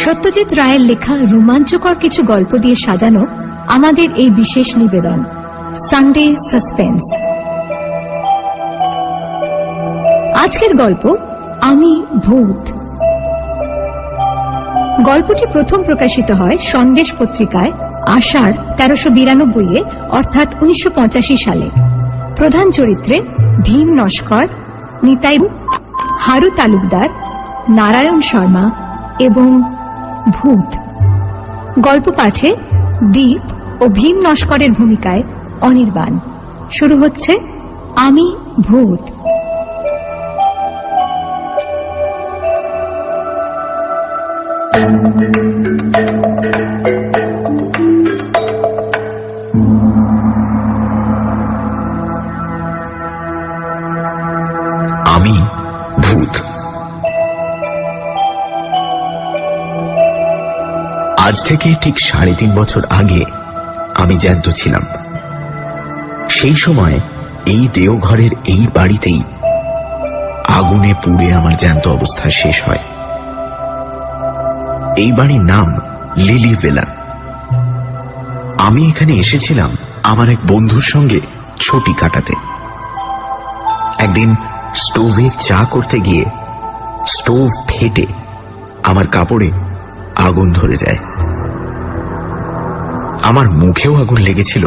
সত্যজিৎ রায়ের লেখা রোমাঞ্চকর কিছু গল্প দিয়ে সাজানো আমাদের এই বিশেষ নিবেদন সানডে সাসপেন্স। আজকের গল্প আমি ভূত। গল্পটি প্রথম প্রকাশিত হয় সন্দেশ পত্রিকায় আষাঢ় 1392 অর্থাৎ 1985 সালে। প্রধান চরিত্রে ভীম নস্কর, নিতাই, হারু তালুকদার, নারায়ণ শর্মা এবং ভূত। গল্প পাঠে দীপ ও ভীম নস্করের ভূমিকায় অনির্বাণ। শুরু হচ্ছে আমি ভূত। আমি ভূত। আজ থেকে ঠিক 3.5 বছর আগে আমি জ্যান্ত ছিলাম। সেই সময় এই দেওঘরের এই বাড়িতেই আগুনে পুড়ে আমার জ্যান্ত অবস্থা শেষ হয়। এই বাড়ির নাম লিলি ভিলা। আমি এখানে এসেছিলাম আমার এক বন্ধুর সঙ্গে ছুটি কাটাতে। একদিন স্টোভে চা করতে গিয়ে স্টোভ ফেটে আমার কাপড়ে আগুন ধরে যায়। আমার মুখেও আগুন লেগেছিল,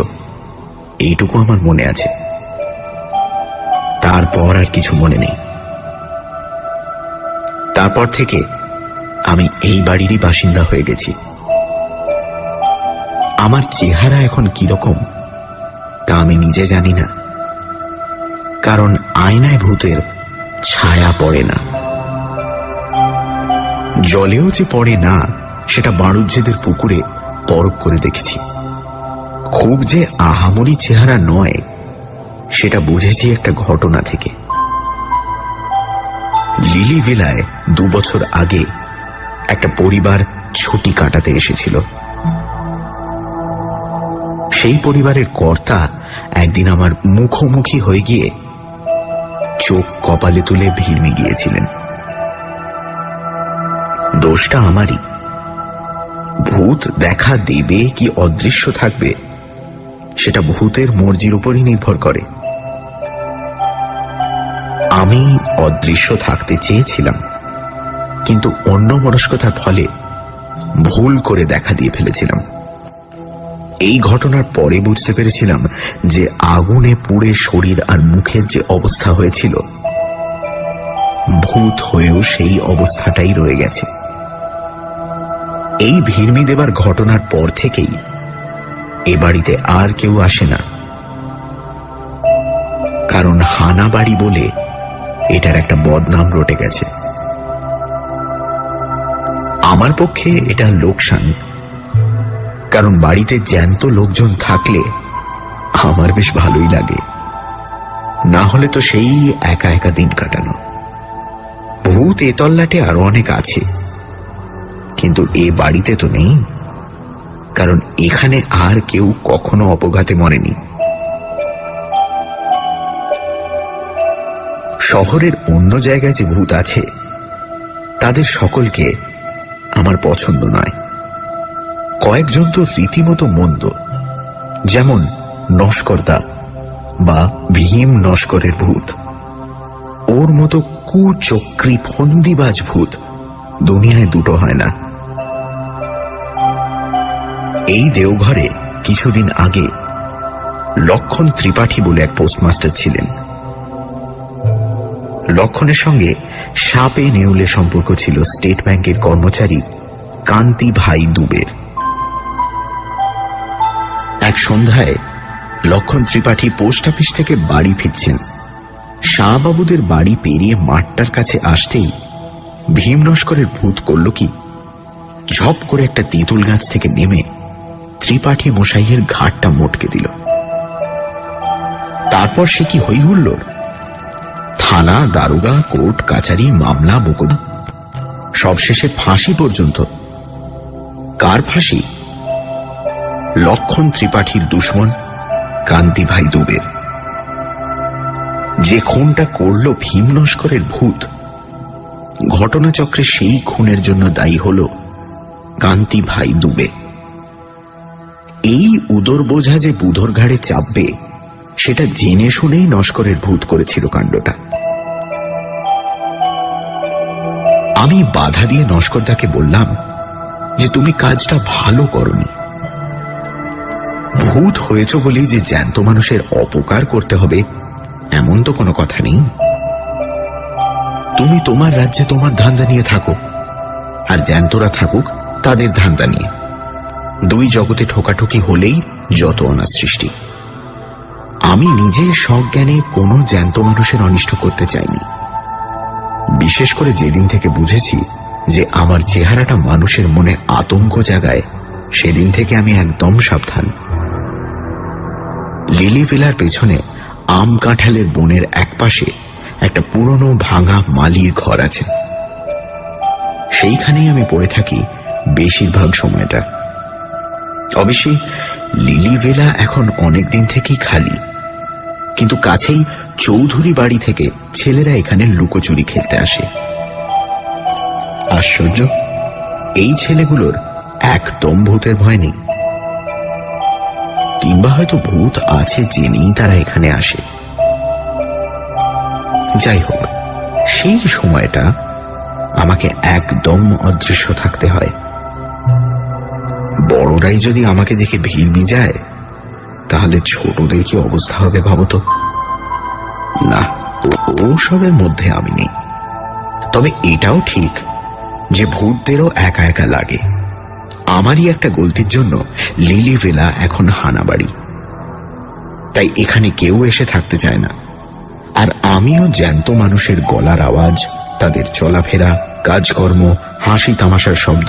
এইটুকু আমার মনে আছে। তারপর আর কিছু মনে নেই। তারপর থেকে আমি এই বাড়িরই বাসিন্দা হয়ে গেছি। আমার চেহারা এখন কিরকম তা আমি নিজে জানি না, কারণ আয়নায় ভূতের ছায়া পড়ে না। জলেও যে পড়ে না সেটা বাড়ুজ্যেদের পুকুরে পরখ করে দেখেছি। খুব যে আহামরি চেহারা নয় সেটা বুঝেছি একটা ঘটনা থেকে। লিলি ভিলায় 2 বছর আগে একটা পরিবার ছুটি কাটাতে এসেছিল। সেই পরিবারের কর্তা একদিন আমার মুখোমুখি হয়ে গিয়ে চোখ কপালে তুলে ভিড়মি গিয়েছিলেন। দোষটা আমারই। ভূত দেখা দেবে কি অদৃশ্য থাকবে সেটা ভূতের মর্জির উপরই নির্ভর করে। আমি অদৃশ্য থাকতে চেয়েছিলাম, কিন্তু অন্যমনস্কতার ফলে ভুল করে দেখা দিয়ে ফেলেছিলাম। এই ঘটনার পরে বুঝতে পেরেছিলাম যে আগুনে পুড়ে শরীর আর মুখের যে অবস্থা হয়েছিল, ভূত হয়েও সেই অবস্থাটাই রয়ে গেছে। এই ভিড়মি দেবার ঘটনার পর থেকেই এ বাড়িতে আর কেউ আসে না, কারণ হানা বাড়ি বলে এটার একটা বদনাম রটে গেছে। আমার পক্ষে এটা লোকসান, কারণ বাড়িতে জ্যান্ত লোকজন থাকলে আমার বেশ ভালোই লাগে। না হলে তো সেই একা একা দিন কাটানো। ভূত এ তল্লাটে আরো অনেক আছে, কিন্তু এ বাড়িতে তো নেই, কারণ এখানে আর কেউ কখনো অপঘাতে মরেনি। শহরের অন্য জায়গায় যে ভূত আছে তাদের সকলকে আমার পছন্দ নয়। কয়েকজন তো রীতিমতো মন্দ, যেমন নস্করদা বা ভীম নস্করের ভূত। ওর মতো কুচক্রী ফন্দিবাজ ভূত দুনিয়ায় দুটো হয় না। এই দেওঘরে কিছুদিন আগে লক্ষণ ত্রিপাঠী বলে এক পোস্টমাস্টার ছিলেন। লক্ষণের সঙ্গে সাপে নেউলে সম্পর্ক ছিল স্টেট ব্যাংকের কর্মচারী কান্তি ভাই দুবের। এক সন্ধ্যায় লক্ষণ ত্রিপাঠী পোস্ট অফিস থেকে বাড়ি ফিরছেন। শাহবাবুদের বাড়ি পেরিয়ে মাঠটার কাছে আসতেই ভীম নস্করের ভূত করল কি, ঝপ করে একটা তেঁতুল গাছ থেকে নেমে ত্রিপাঠী মশাইয়ের ঘাটটা মোটকে দিল। তারপর সে কি হই হুল্লোড়! থানা, দারোগা, কোর্ট কাচারি, মামলা, মোকদ্দমা, সবশেষে ফাঁসি পর্যন্ত। কার ফাঁসি? লক্ষণ ত্রিপাঠীর দুশ্মন কান্তি ভাই দুবের। যে খুনটা করল ভীম নস্করের ভূত, ঘটনাচক্রে সেই খুনের জন্য দায়ী হল কান্তি ভাই দুবে। এই উদর বোঝা যে বুধর ঘাড়ে চাপবে সেটা জেনে শুনেই নস্করের ভূত করেছিল কাণ্ডটা। আমি বাধা দিয়ে নস্করদাকে বললাম যে তুমি কাজটা ভালো করনি। ভূত হয়েছ বলেই যে জ্যান্ত মানুষের অপকার করতে হবে এমন তো কোনো কথা নেই। তুমি তোমার রাজ্যে তোমার ধান্দা নিয়ে থাকো, আর জ্যান্তরা থাকুক তাদের ধান্দা নিয়ে। দুই জগতে ঠোকাঠুকি হলেই যত অনার সৃষ্টি। আমি নিজে সজ্ঞানে কোনো জ্যান্ত মানুষের অনিষ্ট করতে চাইনি, বিশেষ করে যেদিন থেকে বুঝেছি যে আমার চেহারাটা মানুষের মনে আতঙ্ক জাগায়, সেদিন থেকে আমি একদম সাবধান। লিলি ভিলার পেছনে আম কাঁঠালের বনের একপাশে একটা পুরনো ভাঙা মালির ঘর আছে। সেইখানেই আমি পড়ে থাকি বেশিরভাগ সময়টা। অবশ্যই লিলি ভিলা এখন অনেকদিন থেকেই খালি, কিন্তু কাছেই চৌধুরী বাড়ি থেকে ছেলেরা এখানে লুকোচুরি খেলতে আসে। আশ্চর্য, এই ছেলেগুলোর একদম ভূতের ভয় নেই, কিংবা হয়তো ভূত আছে জেনেই তারা এখানে আসে। যাই হোক, সেই সময়টা আমাকে একদম অদৃশ্য থাকতে হয়। বড়রাই যদি আমাকে দেখে ভিড়মি যায়, তাহলে ছোটদের কি অবস্থা হবে ভাবতো। না, ওসবের মধ্যে আমি নেই। তবে এটাও ঠিক যে ভূতদেরও একা একা লাগে। আমারই একটা গলতির জন্য লিলি ভিলা এখন হানাবাড়ি, তাই এখানে কেউ এসে থাকতে চায় না। আর আমিও জ্যান্ত মানুষের গলার আওয়াজ, তাদের চলাফেরা, কাজকর্ম, হাসি তামাশার শব্দ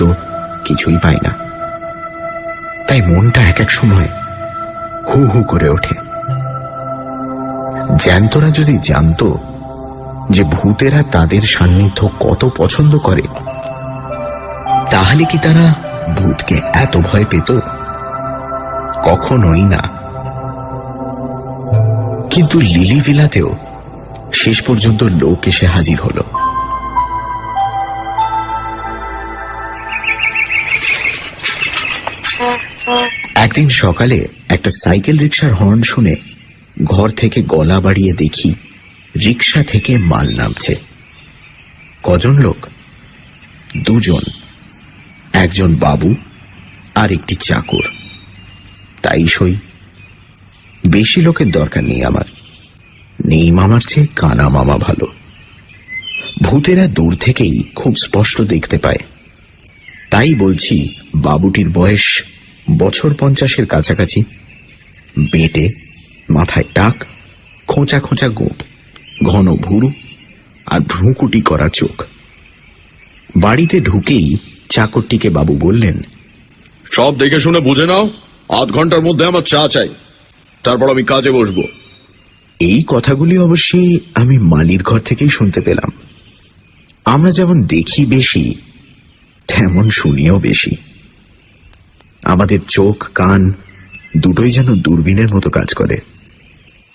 কিছুই পাই না। তাই মনটা এক এক সময় হু হু করে ওঠে। জ্যান্তরা যদি জানতো যে ভূতেরা তাদের সান্নিধ্য কত পছন্দ করে, তাহলে কি তারা ভূতকে এত ভয় পেত? কখনোই না। কিন্তু লিলি ভিলাতেও শেষ পর্যন্ত লোক এসে হাজির হলো। একদিন সকালে একটা সাইকেল রিক্সার হর্ন শুনে ঘর থেকে গলা বাড়িয়ে দেখি রিক্সা থেকে মাল নামছে। কজন লোক? দুজন, একজন বাবু আর একটি চাকর। তাই সই, বেশি লোকের দরকার নেই আমার। নেই মামার চেয়ে কানা মামা ভালো। ভূতেরা দূর থেকেই খুব স্পষ্ট দেখতে পায়। তাই বলছি, বাবুটির বয়স বছর 50-এর কাছাকাছি। বেটে, মাথায় টাক, খোঁচা খোঁচা গোঁপ, ঘন ভুরু আর ভ্রুকুটি করা চোখ। বাড়িতে ঢুকেই চাকরটিকে বাবু বললেন, সব দেখে শুনে বুঝে নাও, আধ ঘন্টার মধ্যে আমার চা চাই, তারপর আমি কাজে বসবো। এই কথাগুলি অবশ্যই আমি মালির ঘর থেকেই শুনতে পেলাম। আমরা যেমন দেখি বেশি, তেমন শুনিও বেশি। আমাদের চোখ কান দুটোই যেন দূরবীনের মতো কাজ করে।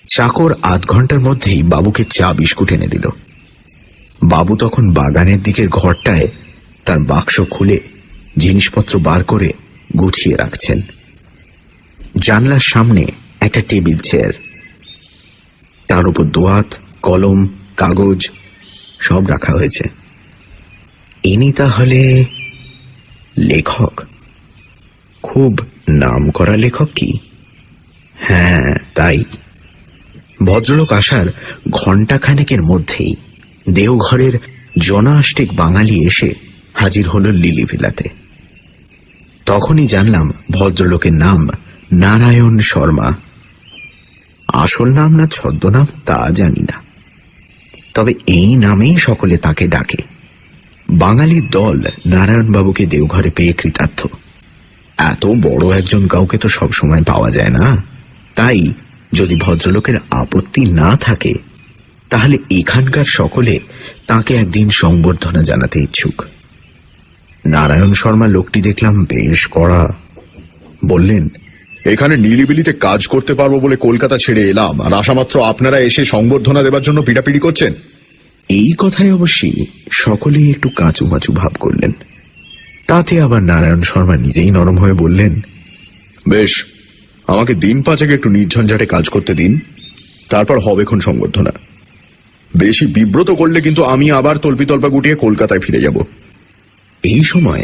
চাকর আধ ঘন্টার মধ্যেই বাবুকে চা বিস্কুট এনে দিল। বাবু তখন বাগানের দিকের ঘরটায় তার বাক্স খুলে জিনিসপত্র বার করে গুছিয়ে রাখছেন। জানলার সামনে একটা টেবিল চেয়ার, তার উপর দোয়াত, কলম, কাগজ সব রাখা হয়েছে। ইনি তাহলে লেখক? খুব নাম করা লেখক কি? হ্যাঁ, তাই। ভদ্রলোক আসার ঘণ্টাখানেকের মধ্যেই দেওঘরের জনাষ্টিক বাঙালি এসে হাজির হল লিলি ভিলাতে। তখনই জানলাম ভদ্রলোকের নাম নারায়ণ শর্মা। আসল নাম না ছদ্মনাম তা জানি না, তবে এই নামেই সকলে তাকে ডাকে। বাঙালির দল নারায়ণবাবুকে দেওঘরে পেয়ে কৃতার্থ। এত বড় একজন কাউকে তো সবসময় পাওয়া যায় না। তাই যদি ভদ্রলোকের আপত্তি না থাকে, তাহলে এখানকার সকলে তাকে একদিন সংবর্ধনা জানাতে ইচ্ছুক। নারায়ণ শর্মা লোকটি দেখলাম বেশ কড়া। বললেন, এখানে নিলিবিলিতে কাজ করতে পারবো বলে কলকাতা ছেড়ে এলাম, আর আসামাত্র আপনারা এসে সংবর্ধনা দেবার জন্য পিটাপিটি করছেন। এই কথায় অবশ্যই সকলেই একটু কাঁচুমাচু ভাব করলেন। তাতে আবার নারায়ণ শর্মা নিজেই নরম হয়ে বললেন, বেশ, আমাকে দিন পাঁচেক একটু নির্ঝঞ্ঝাটে কাজ করতে দিন, তারপর হবে খন সংবর্ধনা। বেশি বিব্রত করলে কিন্তু আমি আবার তল্পিতল্পা গুটিয়ে কলকাতায় ফিরে যাব। এই সময়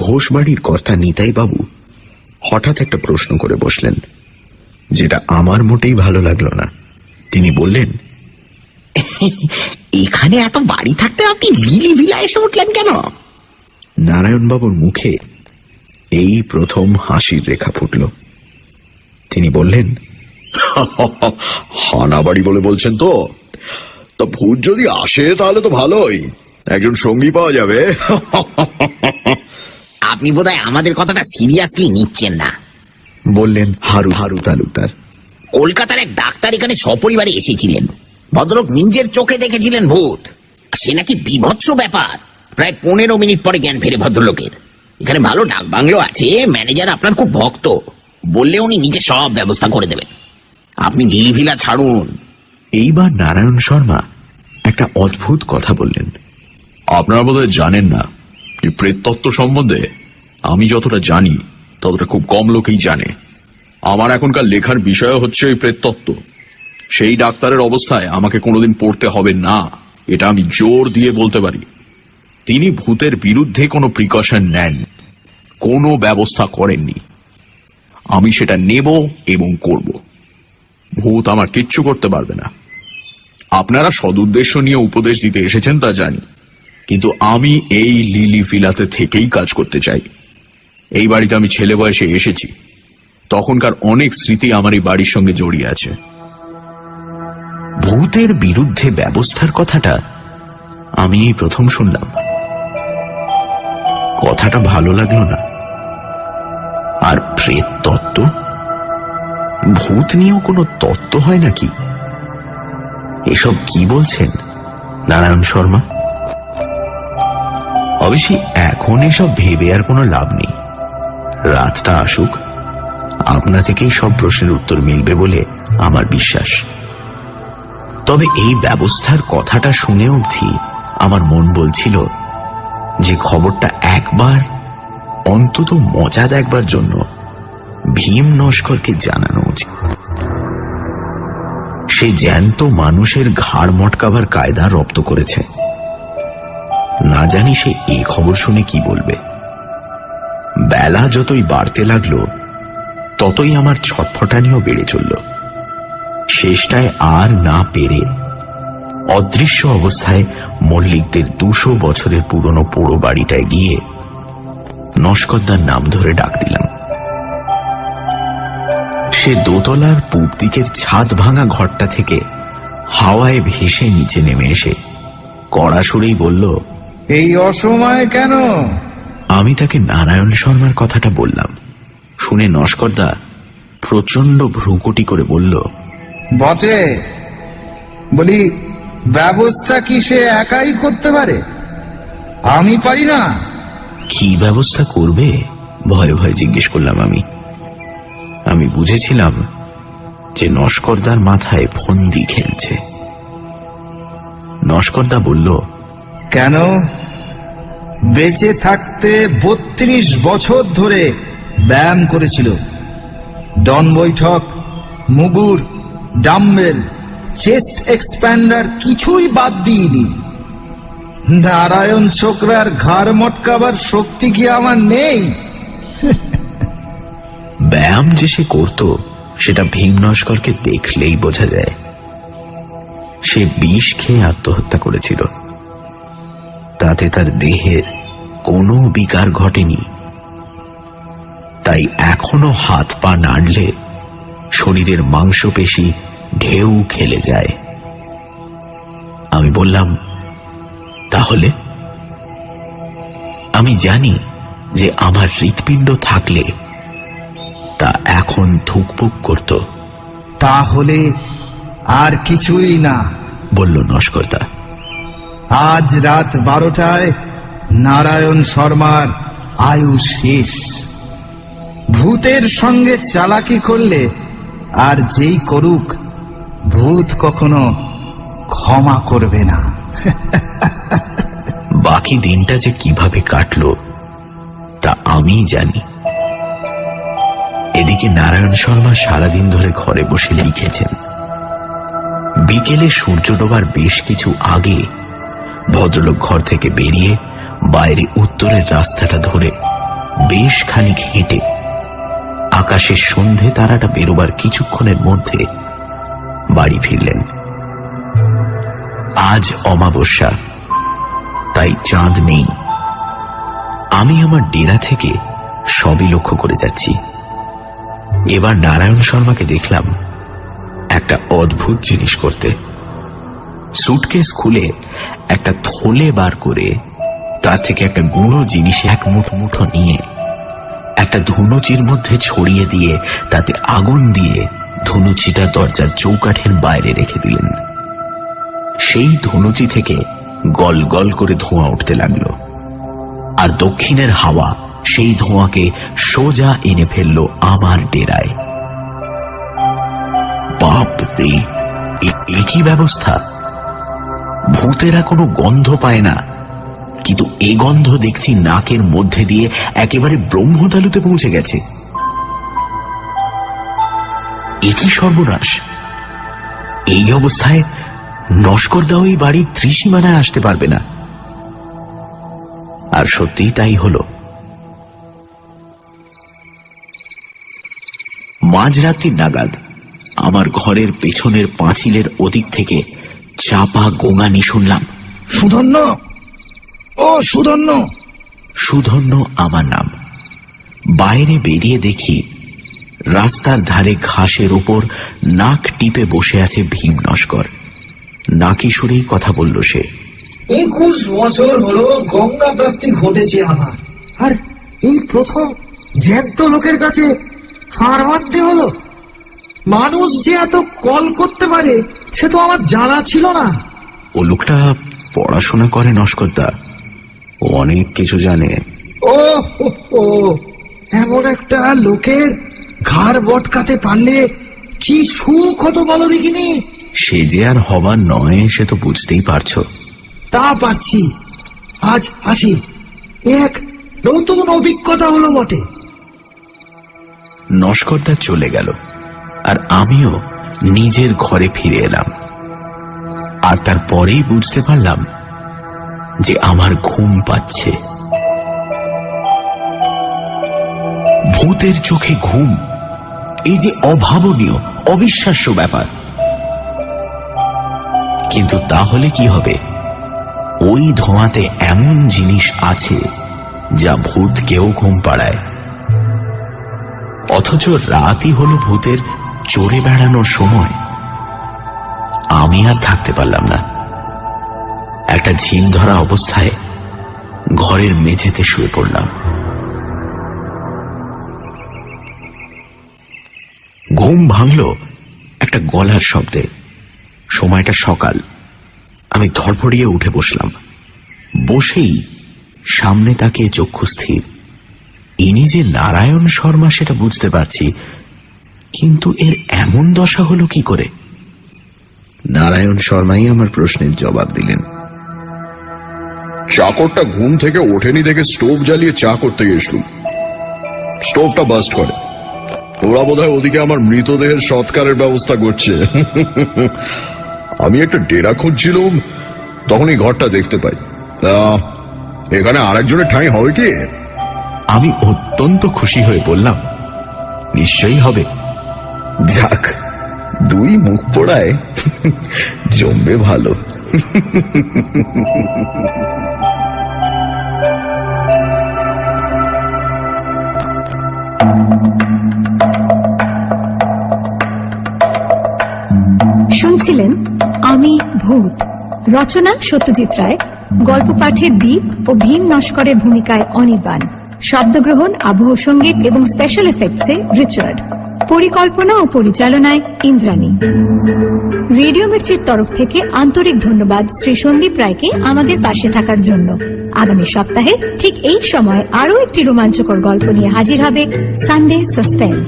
ঘোষবাড়ির কর্তা নিতাই বাবু হঠাৎ একটা প্রশ্ন করে বসলেন, যেটা আমার মোটেই ভালো লাগলো না। তিনি বললেন, এখানে এত বাড়ি থাকতে আপনি লিলি ভিলা এসে উঠলেন কেন? নারায়ণবাবুর মুখে এই প্রথম হাসির রেখা ফুটল। তিনি বললেন, হানা বাড়ি বলে বলছেন তো? তা ভূত যদি আসে তাহলে তো ভালোই, একজন সঙ্গী পাওয়া যাবে। আপনি বোধহয় আমাদের কথাটা সিরিয়াসলি নিচ্ছেন না, বললেন হারু হারু তালুকদার। কলকাতার এক ডাক্তার এখানে সপরিবারে এসেছিলেন। ভদ্রলোক নিজের চোখে দেখেছিলেন ভূত। সে নাকি বিভৎস ব্যাপার। প্রায় 15 মিনিট পরে জ্ঞান ফেরে ভদ্রলোকের। এখানে ভালো ডাক বাংলো আছে, ম্যানেজার আপনার খুব ভক্ত, বললে উনি নিজে সব ব্যবস্থা করে দেবেন। আপনি লিলি ভিলা ছাড়ুন। এইবার নারায়ণ শর্মা একটা অদ্ভুত কথা বললেন। আপনারা বোধহয় জানেন না এই প্রেততত্ত্ব সম্বন্ধে। আমি যতটা জানি ততটা খুব কম লোকেই জানে। আমার এখনকার লেখার বিষয় হচ্ছে এই প্রেততত্ত্ব। সেই ডাক্তারের অবস্থায় আমাকে কোনোদিন পড়তে হবে না, এটা আমি জোর দিয়ে বলতে পারি। তিনি ভূতের বিরুদ্ধে কোনো প্রিকশন নেন, কোনো ব্যবস্থা করেননি। আমি সেটা নেব এবং করব। ভূত আমার কিচ্ছু করতে পারবে না। আপনারা সদুদ্দেশ্য নিয়ে উপদেশ দিতে এসেছেন তা জানি, কিন্তু আমি এই লিলি ভিলাতে থেকেই কাজ করতে চাই। এই বাড়িতে আমি ছেলে বয়সে এসেছি, তখনকার অনেক স্মৃতি আমার এই বাড়ির সঙ্গে জড়িয়ে আছে। ভূতের বিরুদ্ধে ব্যবস্থার কথাটা আমি এই প্রথম শুনলাম। কথাটা ভালো লাগলো না। আর প্রেত তত্ত্ব? ভূত নিয়েও কোনো তত্ত্ব হয় নাকি? এসব কি বলছেন নারায়ণ শর্মা? অবশ্যই এখন এসব ভেবে আর কোনো লাভ নেই। রাতটা আসুক, আপনা থেকেই সব প্রশ্নের উত্তর মিলবে বলে আমার বিশ্বাস। তবে এই ব্যবস্থার কথাটা শুনে অবধি আমার মন বলছিল যে খবরটা একবার অন্তত মজা দেখবার জন্য ভীম নস্করকে জানানো উচিত। সে জ্যান্ত মানুষের ঘাড় মটকাবার কায়দা রপ্ত করেছে। না জানি সে এই খবর শুনে কি বলবে। বেলা যতই বাড়তে লাগলো ততই আমার ছটফটানিও বেড়ে চলল। শেষটায় আর না পেরে অদৃশ্য অবস্থায় মল্লিকদের 200 বছরের পুরনো পোড়ো বাড়িটায় গিয়ে নস্করদার নাম ধরে ডাক দিলাম। সে দোতলার পূব দিকের ছাদ ভাঙা ঘরটা থেকে হাওয়ায় ভেসে নিচে নেমে এসে কড়া সুরেই বলল, এই অসময়ে কেন? আমি তাকে নারায়ণ শর্মার কথাটা বললাম। শুনে নস্করদা প্রচন্ড ভ্রুকুটি করে বলল, বটে, বলি ব্যবস্থা কি সে একাই করতে পারে? আমি পারি না? কি ব্যবস্থা করবে? ভয়ে ভয়ে জিজ্ঞেস করলাম আমি বুঝেছিলাম যে নস্করদার মাথায় ফন্দি খেলছে। নস্করদা বলল, কেন? বেঁচে থাকতে 32 বছর ধরে ব্যায়াম করেছিল। ডন বৈঠক, মুগুর, ডাম্বেল, চেস্ট এক্সপ্যান্ডার কিছুই বাদ দিইনি। নারায়ণ ছোকরার ঘাড় মটকাবার শক্তি কি আমার নেই? ব্যায়াম যে সে করত সেটা ভীম নস্করকে দেখলেই বোঝা যায়। সে বিষ খেয়ে আত্মহত্যা করেছিল। তাতে তার দেহের কোনো বিকার ঘটেনি। তাই এখনো হাত পা নাড়লে শরীরের মাংসপেশি ঢেউ খেলে যায়। আমি বললাম, তাহলে? আমি জানি যে আমার হৃৎপিণ্ড থাকলে তা এখন ধুকপুক করত। তাহলে আর কিছুই না, বলল নস্করদা। আজ রাত 12টায় নারায়ণ শর্মার আয়ু শেষ। ভূতের সঙ্গে চালাকি করলে আর যেই করুক, ভূত কখনো ক্ষমা করবে না। বাকি দিনটা যে কিভাবে কাটলো তা আমিই জানি। এদিকে নারায়ণ শর্মা সারাদিন ধরে ঘরে বসে লিখেছেন। বিকেলে সূর্য ডোবার বেশ কিছু আগে ভদ্রলোক ঘর থেকে বেরিয়ে বাইরে উত্তরের রাস্তাটা ধরে বেশ খানিক হেঁটে আকাশের সন্ধে তারাটা বেরোবার কিছুক্ষণের মধ্যে বাড়ি ফিরলেন। আজ অমাবস্যা, তাই চাঁদ নেই। আমি আমার ডেরা থেকে সবই লক্ষ্য করে যাচ্ছি। এবার নারায়ণ শর্মাকে দেখলাম একটা অদ্ভুত জিনিস করতে। সুটকেস খুলে একটা থলে বার করে তার থেকে একটা গুঁড়ো জিনিস এক মুঠো নিয়ে একটা ধুনুচির মধ্যে ছড়িয়ে দিয়ে তাতে আগুন দিয়ে ধুনুচিটা দরজার চৌকাঠের বাইরে রেখে দিলেন। সেই ধুনুচি থেকে গল গল করে ধোঁয়া উঠতে লাগলো, আর দক্ষিণের হাওয়া সেই ধোঁয়াকে সোজা এনে ফেলল আমার ডেরায়। বাপ রে, একই ব্যবস্থা! ভূতেরা কোনো গন্ধ পায় না, কিন্তু এ গন্ধ দেখছি নাকের মধ্যে দিয়ে একেবারে ব্রহ্মতালুতে পৌঁছে গেছে। একই সর্বনাশ! এই অবস্থায় নস্করদাও এই বাড়ির ত্রিসীমানায় আসতে পারবে না। আর সত্যিই তাই হল। মাঝরাত্রি নাগাদ আমার ঘরের পেছনের পাঁচিলের ওদিক থেকে চাপা গোঙানি শুনলাম। সুধন্য, ও সুধন্য! সুধন্য আমার নাম। বাইরে বেরিয়ে দেখি রাস্তার ধারে ঘাসের ওপর নাক টিপে বসে আছে ভীম নস্কর। নাকি সুরেই কথা বলল সে। 21 বছর হলো গঙ্গা প্রাপ্তি ঘটেছে আমার, আর এই প্রথম জ্যান্ত লোকের কাছে হার মানতে হলো। মানুষ যে এত কল করতে পারে সে তো আমার জানা ছিল না। ও লোকটা পড়াশোনা করে নস্করদা, ও অনেক কিছু জানে। ও হো হো, এমন একটা লোকের ঘাড় বটকাতে পারলে কি সুখ হতো বলো দেখিনি। সে যে আর হবার নয় সে তো বুঝতেই পারছো। তা পারছি। আজ আসি, এক নতুন অভিজ্ঞতা হলো বটে। নস্করদা চলে গেল, আর আমিও নিজের ঘরে ফিরে এলাম। আর তারপরেই বুঝতে পারলাম যে আমার ঘুম পাচ্ছে। ভূতের চোখে ঘুম, এই যে অভাবনীয়, অবিশ্বাস্য ব্যাপার। কিন্তু তাহলে কি হবে? ওই ধোঁয়াতে এমন জিনিস আছে যা ভূতকেও ঘুম পাড়ায়। অথচ রাতই হলো ভূতের চড়ে বেড়ানোর সময়। আমি আর থাকতে পারলাম না। একটা ঝিম ধরা অবস্থায় ঘরের মেঝেতে শুয়ে পড়লাম। ঘুম ভাঙল একটা গলার শব্দে। সময়টা সকাল। আমি ধড়ফড়িয়ে উঠে বসলাম। বসেই সামনে তাকিয়ে চক্ষু স্থির। ইনি যে নারায়ণ শর্মা সেটা বুঝতে পারছি, কিন্তু এর এমন দশা হলো কি করে? নারায়ণ শর্মাই আমার প্রশ্নের জবাব দিলেন। চাকরটা ঘুম থেকে ওঠেনি দেখে স্টোভ জ্বালিয়ে চা করতে গেছিলুম। স্টোভটা বাস্ট করে। ওরা বোধহয় ওদিকে আমার মৃতদেহের সৎকারের ব্যবস্থা করছে। আমি একটা ডেরা খুঁজছিলাম, তখন এই ঘরটা দেখতে পাই। তা এখানে আরেকজনের ঠাঁই হবে কি? আমি অত্যন্ত খুশি হয়ে বললাম, নিশ্চয়ই হবে। যাক, দুই মুখ পোড়ায় জমবে ভালো। শুনছিলেন আমি ভূত, রচনা সত্যজিৎ রায়, গল্প পাঠে দীপ ও ভীম নস্করের ভূমিকায় অনির্বাণ, শব্দগ্রহণ, আবহ সঙ্গীত এবং স্পেশাল এফেক্টসে রিচার্ড, পরিকল্পনা ও পরিচালনায় ইন্দ্রাণী। রেডিও মির্চির তরফ থেকে আন্তরিক ধন্যবাদ শ্রী সন্দীপ রায়কে আমাদের পাশে থাকার জন্য। আগামী সপ্তাহে ঠিক এই সময় আরও একটি রোমাঞ্চকর গল্প নিয়ে হাজির হবে সানডে সাসপেন্স।